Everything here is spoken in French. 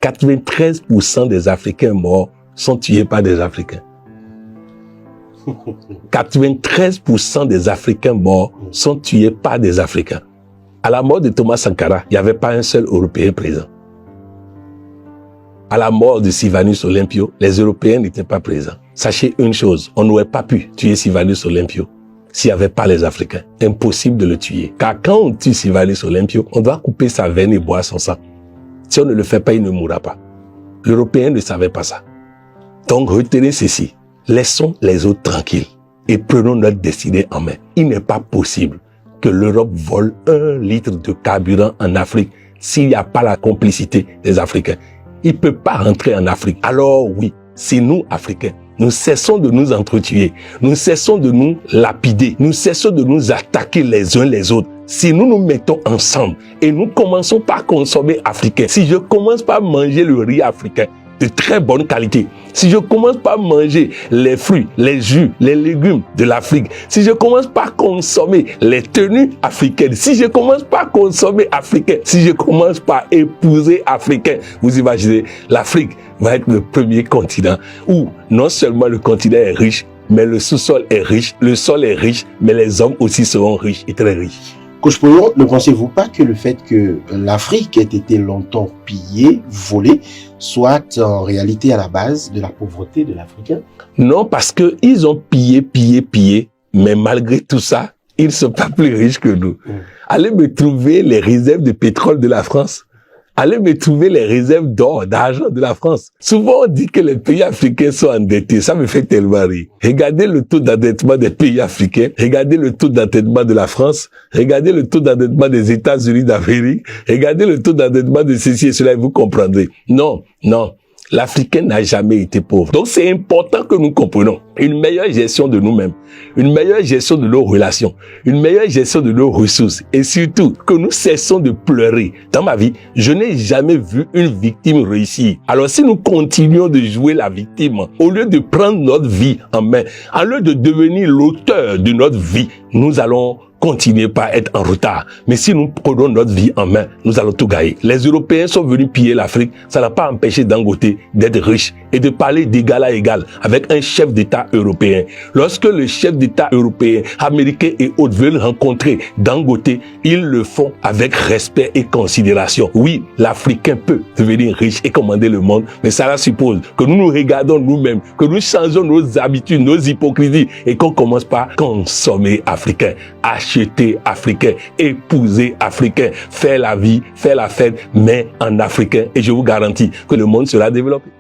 93% des Africains morts sont tués par des Africains. 93% des Africains morts sont tués par des Africains. À la mort de Thomas Sankara, il n'y avait pas un seul Européen présent. À la mort de Sylvanus Olympio, les Européens n'étaient pas présents. Sachez une chose, on n'aurait pas pu tuer Sylvanus Olympio s'il n'y avait pas les Africains. Impossible de le tuer. Car quand on tue Sylvanus Olympio, on doit couper sa veine et boire son sang. Si on ne le fait pas, il ne mourra pas. L'Européen ne savait pas ça. Donc retenez ceci. Laissons les autres tranquilles et prenons notre destinée en main. Il n'est pas possible que l'Europe vole 1 litre de carburant en Afrique s'il n'y a pas la complicité des Africains. Il ne peut pas rentrer en Afrique. Alors oui, c'est nous, Africains. Nous cessons de nous entretuer. Nous cessons de nous lapider. Nous cessons de nous attaquer les uns les autres. Si nous nous mettons ensemble et nous commençons par consommer africain, si je commence par manger le riz africain de très bonne qualité, si je commence par manger les fruits, les jus, les légumes de l'Afrique, si je commence par consommer les tenues africaines, si je commence par consommer africain, si je commence par épouser africain, vous imaginez, l'Afrique va être le premier continent où non seulement le continent est riche, mais le sous-sol est riche, le sol est riche, mais les hommes aussi seront riches et très riches. Coach Poyon, ne pensez-vous pas que le fait que l'Afrique ait été longtemps pillée, volée, soit en réalité à la base de la pauvreté de l'Africain? Non, parce que ils ont pillé, mais malgré tout ça, ils ne sont pas plus riches que nous. Allez me trouver les réserves de pétrole de la France. Allez me trouver les réserves d'or, d'argent de la France. Souvent, on dit que les pays africains sont endettés. Ça me fait tellement rire. Regardez le taux d'endettement des pays africains. Regardez le taux d'endettement de la France. Regardez le taux d'endettement des États-Unis d'Amérique. Regardez le taux d'endettement de ceci et cela et vous comprendrez. Non. L'Africain n'a jamais été pauvre. Donc c'est important que nous comprenions une meilleure gestion de nous-mêmes, une meilleure gestion de nos relations, une meilleure gestion de nos ressources et surtout que nous cessons de pleurer. Dans ma vie, je n'ai jamais vu une victime réussir. Alors si nous continuons de jouer la victime, au lieu de prendre notre vie en main, au lieu de devenir l'auteur de notre vie, nous allons continuer par être en retard. Mais si nous prenons notre vie en main, nous allons tout gagner. Les Européens sont venus piller l'Afrique. Ça n'a pas empêché Dangote d'être riche et de parler d'égal à égal avec un chef d'État européen. Lorsque le chef d'État européen, américain et autres veulent rencontrer Dangote, ils le font avec respect et considération. Oui, l'Africain peut devenir riche et commander le monde, mais cela suppose que nous nous regardons nous-mêmes, que nous changeons nos habitudes, nos hypocrisies et qu'on commence par consommer africain, acheter africain, épouser africain, faire la vie, faire la fête, mais en africain. Et je vous garantis que le monde sera développé.